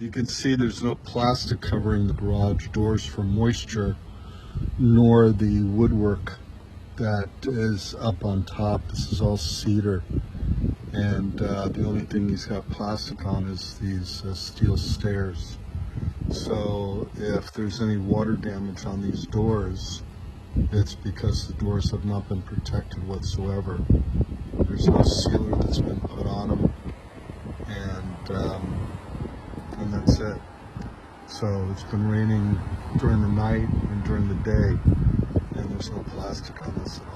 You can see there's no plastic covering the garage doors for moisture, nor the woodwork that is up on top. This is all cedar, and the only thing he's got plastic on is these steel stairs. So if there's any water damage on these doors, it's because the doors have not been protected whatsoever. There's no sealer that's been put on them, and that's it. So it's been raining during the night and during the day, and there's no plastic on this at all.